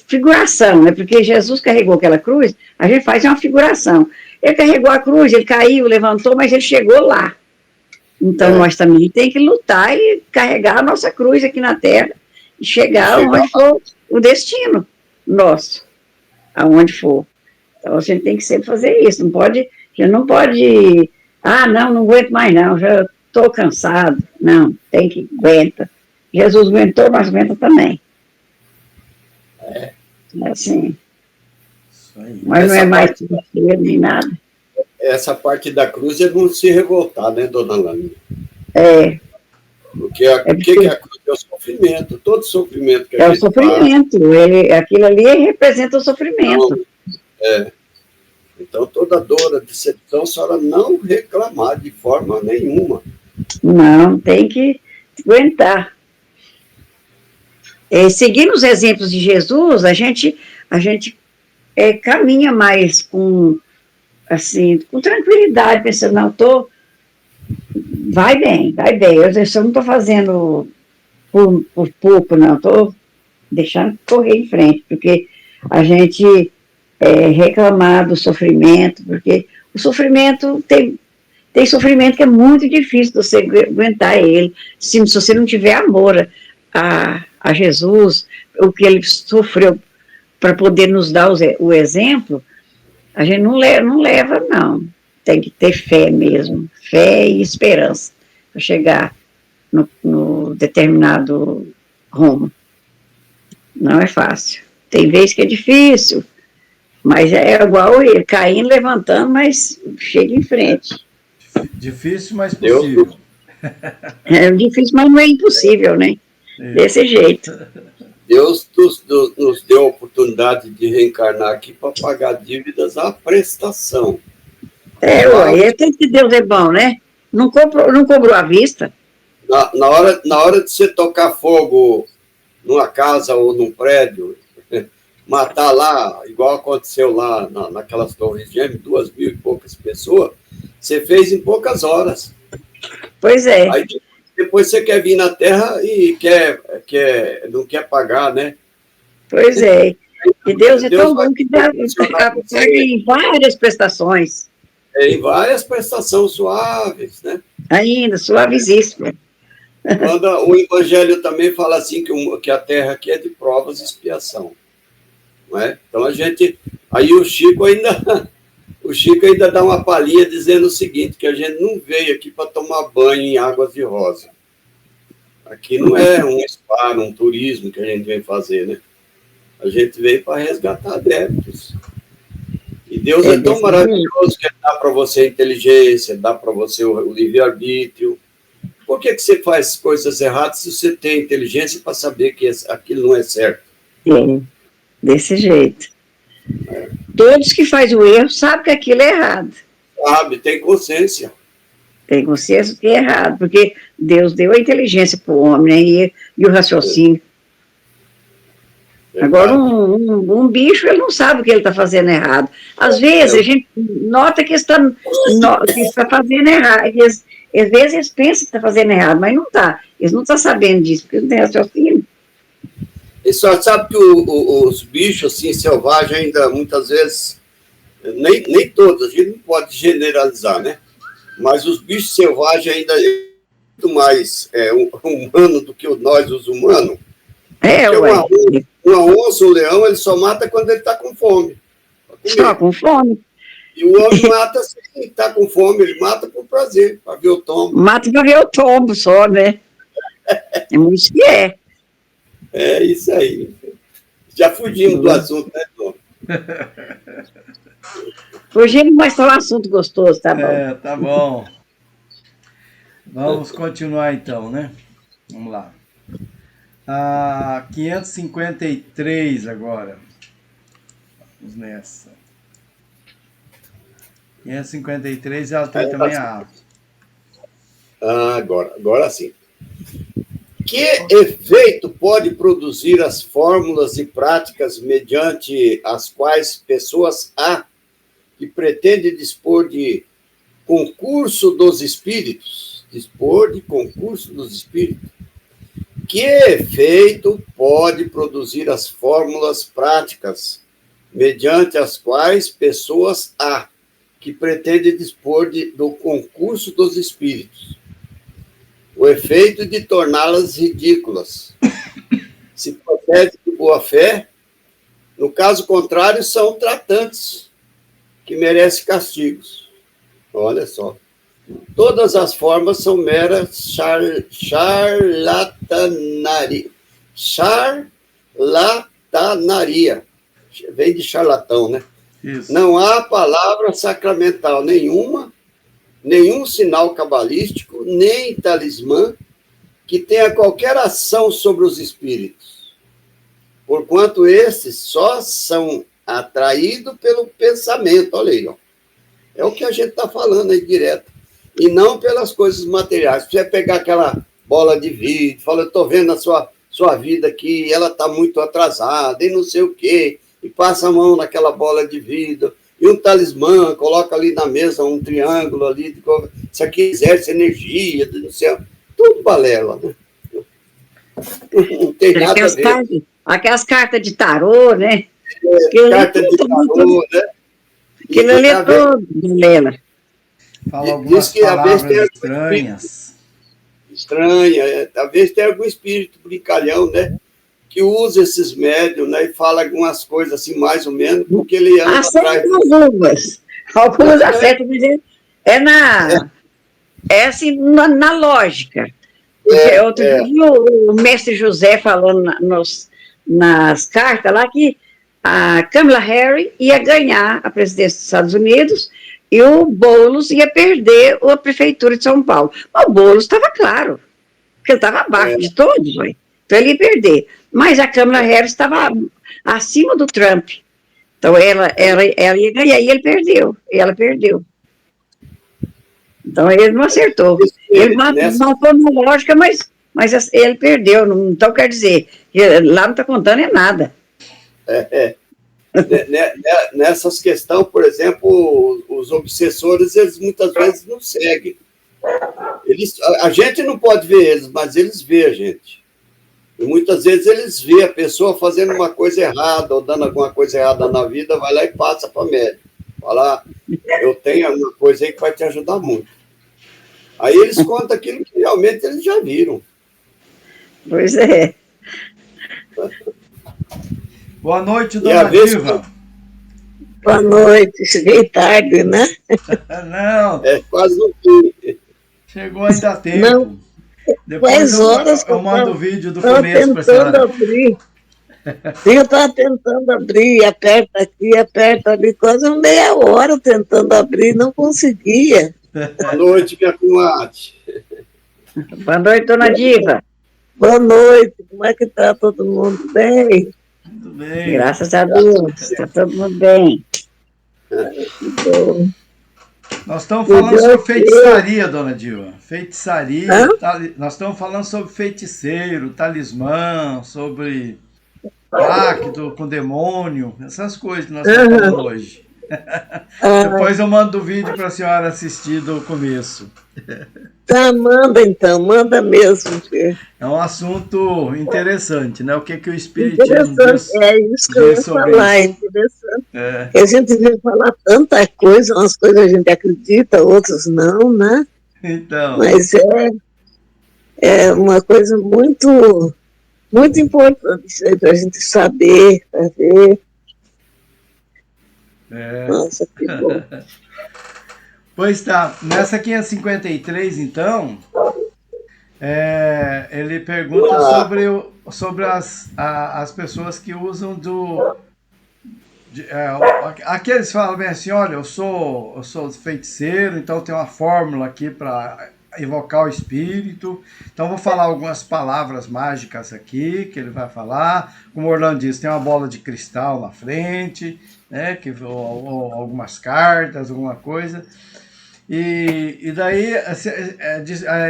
figuração, né? Porque Jesus carregou aquela cruz, a gente faz uma figuração. Ele carregou a cruz, ele caiu, levantou, mas ele chegou lá. Então, nós também temos que lutar e carregar a nossa cruz aqui na Terra e chegar onde for o destino nosso, aonde for. Então, a gente tem que sempre fazer isso. A gente não pode, não aguento mais não, já estou cansado. Não, tem que aguenta. Jesus aguentou, nós aguenta também. É assim. Isso aí. Mas não é mais nem nada. Essa parte da cruz é não se revoltar, né, dona Lani? Porque a cruz é o sofrimento, todo sofrimento que a gente faz. É o sofrimento, aquilo ali representa o sofrimento. Então, toda dor, a decepção, a senhora não reclamar de forma nenhuma. Não, tem que aguentar. Seguindo os exemplos de Jesus, a gente caminha mais com tranquilidade, pensando, não, vai bem, eu não estou fazendo por pouco, não, estou deixando correr em frente, porque a gente reclamar do sofrimento, porque o sofrimento tem sofrimento que é muito difícil de você aguentar ele, se você não tiver amor a Jesus, o que ele sofreu para poder nos dar o exemplo, a gente não leva, não. Tem que ter fé mesmo, fé e esperança, para chegar no determinado rumo. Não é fácil. Tem vezes que é difícil, mas é igual ele, caindo, levantando, mas chega em frente. Difícil, mas possível. É difícil, mas não é impossível, né? Desse jeito. Deus nos deu a oportunidade de reencarnar aqui para pagar dívidas à prestação. Ué, tem que Deus é bom, né? Não cobrou à vista. Na hora de você tocar fogo numa casa ou num prédio, matar lá, igual aconteceu lá naquelas torres gêmeas, 2.000 e poucas pessoas, você fez em poucas horas. Pois é. Aí depois você quer vir na Terra e não quer pagar, né? Pois é. E Deus é tão bom que dá em várias prestações. Em várias prestações suaves, né? Ainda, suavíssimo. Quando o Evangelho também fala assim que a Terra aqui é de provas e expiação. Não é? Então aí o Chico ainda dá uma palhinha dizendo o seguinte, que a gente não veio aqui para tomar banho em águas de rosa. Aqui não é um spa, um turismo que a gente vem fazer, né? A gente veio para resgatar adeptos. E Deus é tão maravilhoso que ele dá para você a inteligência, dá para você o livre-arbítrio. Por que você faz coisas erradas se você tem inteligência para saber que aquilo não é certo? Desse jeito. Todos que fazem o erro sabem que aquilo é errado. Sabe, tem consciência. Tem consciência que é errado, porque Deus deu a inteligência para o homem, né, e o raciocínio. Agora, um bicho, ele não sabe o que ele está fazendo errado. Às vezes, a gente nota que está fazendo errado. Às vezes, eles pensam que está fazendo errado, mas não está. Eles não estão sabendo disso, porque não tem raciocínio. E só sabe que os bichos, assim, selvagens, ainda, muitas vezes, nem todos, a gente não pode generalizar, né? Mas os bichos selvagens ainda é muito mais humano do que nós, os humanos. Uma onça, um leão, ele só mata quando ele está com fome. Só com fome. E o homem mata sem estar com fome, ele mata por prazer, para ver o tombo. Mata para ver o tombo só, né? É muito que é. É isso aí. Já fugimos do assunto, né, Tom? Fugimos, mas foi um assunto gostoso, tá bom? Tá bom. Vamos continuar então, né? Vamos lá. 553 agora. Vamos nessa. 553, ela tem também a Agora sim. Que efeito pode produzir as fórmulas e práticas mediante as quais pessoas A, que pretendem dispor de concurso dos espíritos, que efeito pode produzir as fórmulas práticas mediante as quais pessoas A, que pretendem dispor do concurso dos espíritos? O efeito de torná-las ridículas. Se procede de boa fé, no caso contrário, são tratantes que merecem castigos. Olha só. Todas as formas são mera charlatanaria. Charlatanaria. Vem de charlatão, né? Isso. Não há palavra sacramental nenhuma, nenhum sinal cabalístico, nem talismã que tenha qualquer ação sobre os espíritos, porquanto esses só são atraídos pelo pensamento. Olha aí, ó. É o que a gente está falando aí direto, e não pelas coisas materiais. Se você pegar aquela bola de vidro, fala, eu estou vendo a sua vida aqui, ela está muito atrasada, e não sei o quê, e passa a mão naquela bola de vidro, e um talismã, coloca ali na mesa um triângulo ali, isso aqui exerce energia, do céu, tudo balela, né? Não tem nada a ver. Aquelas cartas de tarô, né? carta de tarô, né? Aquilo ali é todo, Helena. Fala algumas palavras estranhas. Talvez tenha algum espírito brincalhão, né? Que usa esses médiums, né? E fala algumas coisas assim, mais ou menos, porque ele anda atrás. Algumas acertam, mas é assim, na lógica. Porque outro dia o mestre José falou nas cartas lá que a Kamala Harris ia ganhar a presidência dos Estados Unidos e o Boulos ia perder a prefeitura de São Paulo. Mas o Boulos estava claro, porque ele estava abaixo de todos, né? Então ele ia perder. Mas a Kamala Harris estava acima do Trump. Então ela ia ganhar e ele perdeu. E ela perdeu. Então ele não acertou. Ele matou na lógica, mas ele perdeu. Então quer dizer, lá não está contando é nada. Nessas questões, por exemplo, os obsessores, eles muitas vezes não seguem. A gente não pode ver eles, mas eles veem a gente. E muitas vezes eles veem a pessoa fazendo uma coisa errada ou dando alguma coisa errada na vida, vai lá e passa para médico. Fala, eu tenho uma coisa aí que vai te ajudar muito. Aí eles contam aquilo que realmente eles já viram. Pois é. Boa noite, dona Diva. Boa noite. Cheguei tarde, né? Não. É quase no fim. Chegou ainda a tempo. Não. Depois eu mando o vídeo do começo para a senhora. Eu estava tentando abrir, aperta aqui, aperta ali, quase meia hora tentando abrir, não conseguia. Boa noite, minha comadre. Boa noite, dona Diva. Boa noite, como é que está todo mundo? Bem? Tudo bem. Graças a Deus, está todo mundo bem. Nós estamos falando sobre feitiçaria, dona Diva. Feitiçaria. Nós estamos falando sobre feiticeiro, talismã, sobre pacto com demônio, essas coisas que nós estamos falando hoje. Depois eu mando o vídeo para a senhora assistir do começo. Tá, manda então, manda mesmo. É um assunto interessante, né? O que o Espiritismo diz. É isso que eu ia falar, é interessante. A gente vê falar tanta coisa, umas coisas a gente acredita, outras não, né? Então. Mas é uma coisa muito, muito importante para a gente saber, para ver. Nossa, que bom. Pois tá, nessa 553, então, ele pergunta sobre as pessoas que usam aqueles falam bem assim, olha, eu sou feiticeiro, então tem uma fórmula aqui para evocar o espírito, então vou falar algumas palavras mágicas aqui, que ele vai falar, como o Orlando disse, tem uma bola de cristal na frente, né, ou algumas cartas, alguma coisa. E daí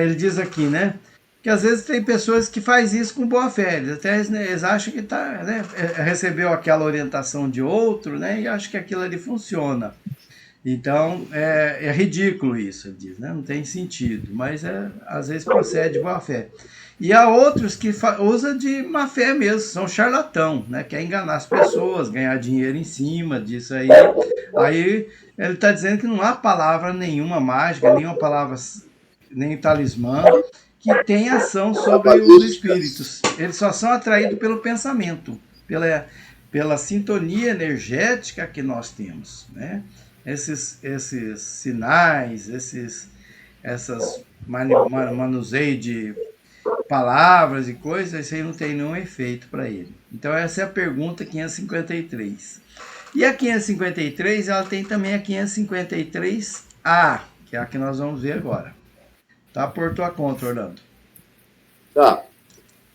ele diz aqui, né, que às vezes tem pessoas que fazem isso com boa fé, eles acham que recebeu aquela orientação de outro, né, e acham que aquilo ali funciona. Então, é ridículo isso, ele diz, né, não tem sentido, mas às vezes procede de boa fé. E há outros que usam de má fé mesmo, são charlatão, né, quer enganar as pessoas, ganhar dinheiro em cima disso aí. Aí ele está dizendo que não há palavra nenhuma mágica, nenhuma palavra, nem talismã, que tem ação sobre os espíritos. Eles só são atraídos pelo pensamento, pela sintonia energética que nós temos, né? Esses sinais, essas manuseio de palavras e coisas, isso aí não tem nenhum efeito para ele. Então essa é a pergunta 553. E a 553, ela tem também a 553A, que é a que nós vamos ver agora. Tá por tua conta, Orlando. Tá.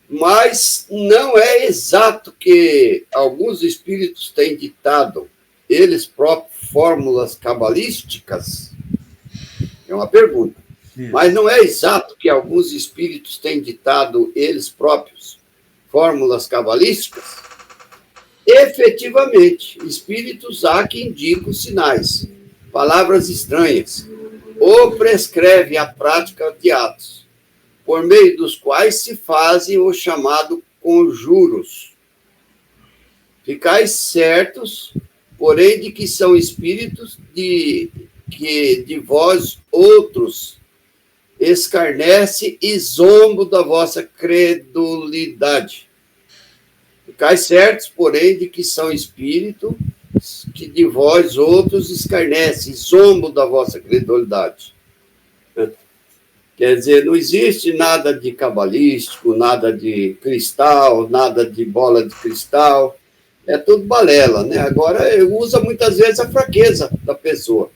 Mas não é exato que alguns espíritos têm ditado eles próprios fórmulas cabalísticas? É uma pergunta. Isso. Mas não é exato que alguns espíritos têm ditado eles próprios fórmulas cabalísticas? Efetivamente, espíritos há que indicam sinais, palavras estranhas, ou prescreve a prática de atos, por meio dos quais se fazem o chamado conjuros. Ficais certos, porém, de que são espíritos que de vós outros escarnece e zombo da vossa credulidade. Ficais certos, porém, de que são espíritos que de vós outros escarnece e zombo da vossa credulidade. Quer dizer, não existe nada de cabalístico, nada de cristal, nada de bola de cristal, é tudo balela, né? Agora, usa muitas vezes a fraqueza da pessoa.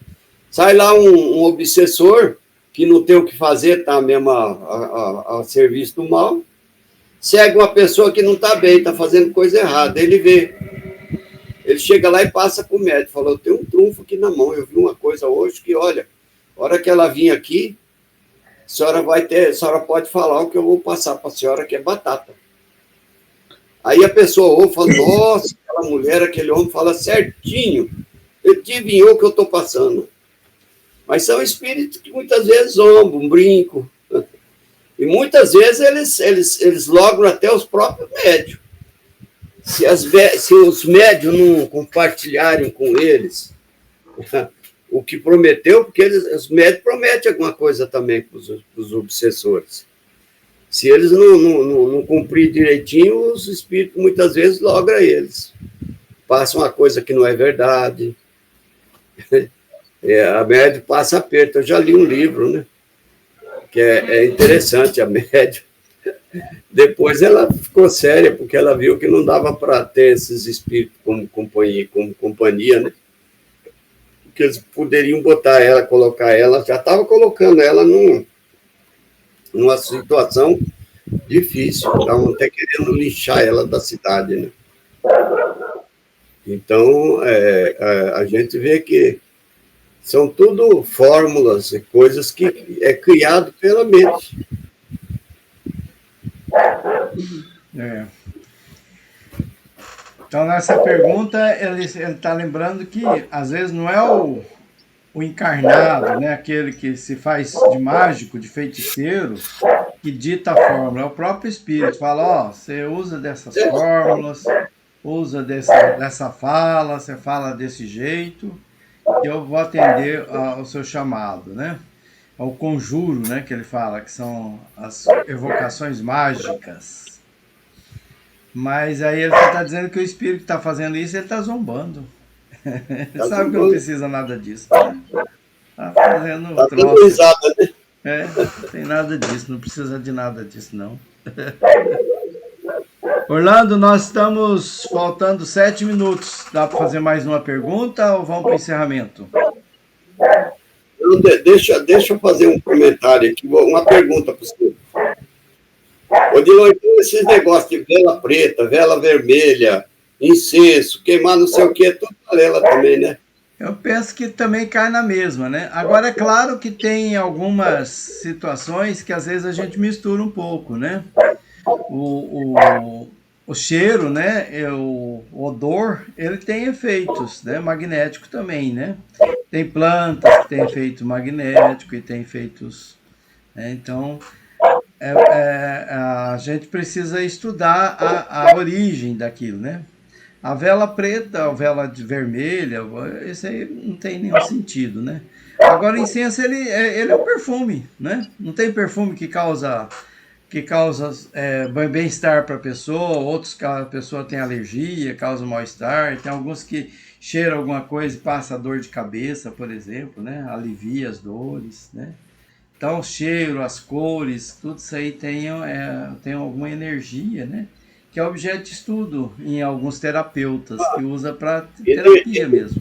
Sai lá um obsessor que não tem o que fazer, está mesmo a serviço do mal, segue uma pessoa que não está bem, está fazendo coisa errada, ele vê. Ele chega lá e passa para o médico, falou, eu tenho um trunfo aqui na mão, eu vi uma coisa hoje que, olha, a hora que ela vir aqui, a senhora pode falar o que eu vou passar para a senhora, que é batata. Aí a pessoa ouve e fala, nossa, aquela mulher, aquele homem fala certinho, ele adivinhou o que eu estou passando. Mas são espíritos que muitas vezes zombam, brincam. E muitas vezes eles logram até os próprios médios. Se os médios não compartilharem com eles o que prometeu, porque os médios prometem alguma coisa também para os obsessores. Se eles não cumprirem direitinho, os espíritos muitas vezes logram eles. Passam uma coisa que não é verdade. A médium passa aperto. Eu já li um livro, né? Que é interessante, a médium. Depois ela ficou séria, porque ela viu que não dava para ter esses espíritos como companhia, né? Porque eles poderiam botar ela, colocar ela, já estava colocando ela numa situação difícil, estavam até querendo linchar ela da cidade, né? Então, a gente vê que são tudo fórmulas e coisas que é criado pela mente. Então, nessa pergunta, ele está lembrando que, às vezes, não é o encarnado, né, aquele que se faz de mágico, de feiticeiro, que dita a fórmula. É o próprio espírito. Fala, ó, você usa dessas fórmulas, usa dessa fala, você fala desse jeito, e eu vou atender ao seu chamado, né? Ao conjuro, né, que ele fala, que são as evocações mágicas. Mas aí ele está dizendo que o espírito que está fazendo isso, ele está zombando. Ele sabe que não precisa nada disso. Está fazendo troço. Né? Não tem nada disso, não precisa de nada disso, não. Orlando, nós estamos faltando 7 minutos. Dá para fazer mais uma pergunta ou vamos para o encerramento? Deixa eu fazer um comentário aqui, uma pergunta para você. Odilon, então esses negócios de vela preta, vela vermelha, incenso, queimar não sei o que, é tudo balela também, né? Eu penso que também cai na mesma, né? Agora, é claro que tem algumas situações que às vezes a gente mistura um pouco, né? O cheiro, né? O odor, ele tem efeitos, né? Magnético também, né? Tem plantas que têm efeito magnético e tem efeitos... Né? Então, a gente precisa estudar a origem daquilo, né? A vela preta, a vela vermelha, isso aí não tem nenhum sentido, né? Agora, o incenso, ele é um perfume, né? Não tem perfume que causa bem-estar para a pessoa, outros que a pessoa tem alergia, causa mal-estar, tem alguns que cheiram alguma coisa e passa dor de cabeça, por exemplo, né? Alivia as dores, né? Então, o cheiro, as cores, tudo isso aí tem alguma energia, né? Que é objeto de estudo em alguns terapeutas, que usa para terapia mesmo.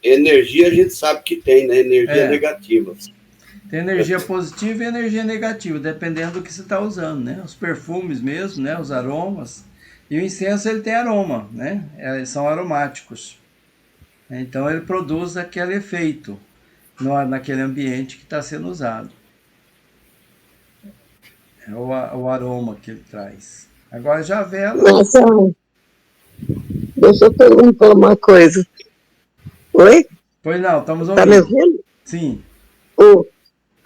Energia a gente sabe que tem, né? Energia negativa. Tem energia positiva e energia negativa, dependendo do que você está usando, né? Os perfumes mesmo, né? Os aromas. E o incenso, ele tem aroma, né? São aromáticos. Então, ele produz aquele efeito naquele ambiente que está sendo usado. É o aroma que ele traz. Agora já a vela... Nossa, deixa eu perguntar uma coisa. Oi? Pois não, estamos ouvindo. Está me ouvindo? Sim.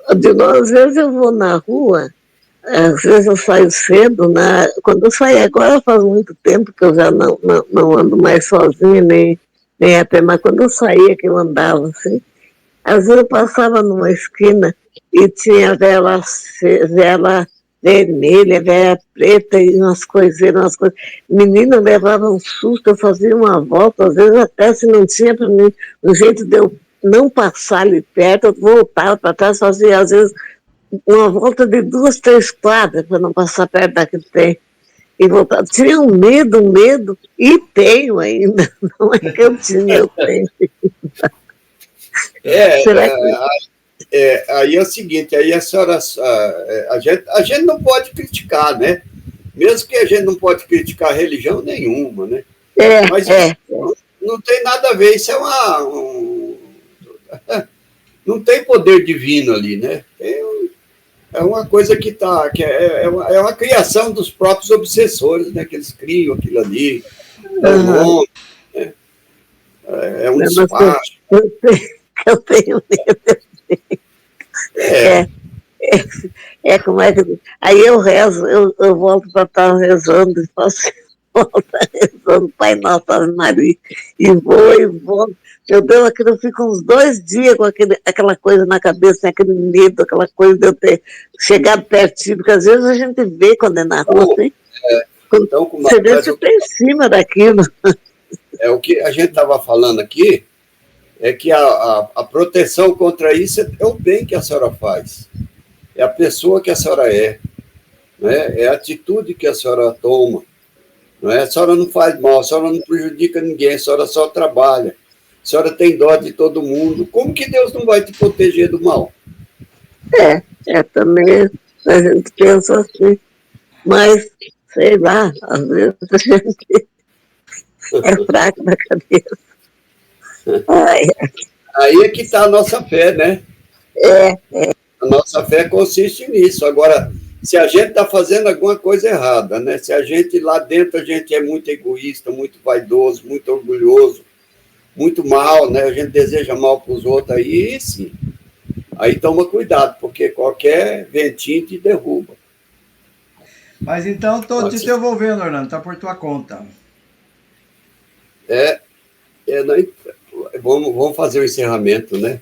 Às vezes eu vou na rua Às vezes eu saio cedo, né? Quando eu saí agora faz muito tempo que eu já não ando mais sozinha, nem a pé, mas quando eu saía que eu andava assim, às vezes eu passava numa esquina e tinha vela vermelha, vela preta e umas coiseiras, umas coisas. Menina levava um susto, eu fazia uma volta, às vezes até se não tinha para mim, o jeito de eu não passar ali perto, eu voltava para trás, fazia às vezes uma volta de 2, 3 quadras para não passar perto daquele trem. E voltava. Tinha um medo, e tenho ainda. Não é que eu tinha, eu tenho. Será que... Aí é o seguinte, aí a senhora, a gente não pode criticar, né? Mesmo que a gente não pode criticar religião nenhuma, né? Mas não tem nada a ver, isso é não tem poder divino ali, né? É uma coisa que é uma criação dos próprios obsessores, né? Que eles criam aquilo ali, dão nome, né? É um despacho. Eu tenho medo. Como é que... Aí eu rezo, eu volto para estar rezando, e faço volta rezando, Pai Nosso, Ave Maria, e vou. Meu Deus, aquilo eu fico uns 2 dias com aquela coisa na cabeça, aquele medo, aquela coisa de eu ter chegado pertinho, porque às vezes a gente vê quando é na rua, assim, então, você vê que está em cima daquilo. O que a gente estava falando aqui é que a proteção contra isso é o bem que a senhora faz, é a pessoa que a senhora né? É a atitude que a senhora toma, não é? A senhora não faz mal, a senhora não prejudica ninguém, a senhora só trabalha, a senhora tem dó de todo mundo. Como que Deus não vai te proteger do mal? Também a gente pensa assim, mas, sei lá, às vezes a gente é fraco na cabeça. Aí é que está a nossa fé, né? A nossa fé consiste nisso. Agora, se a gente está fazendo alguma coisa errada, né? Se a gente lá dentro a gente é muito egoísta, muito vaidoso, muito orgulhoso, muito mal, né? A gente deseja mal para os outros, aí sim. Aí toma cuidado, porque qualquer ventinho te derruba. Mas então estou te devolvendo, Orlando, está por tua conta. Vamos fazer o encerramento, né?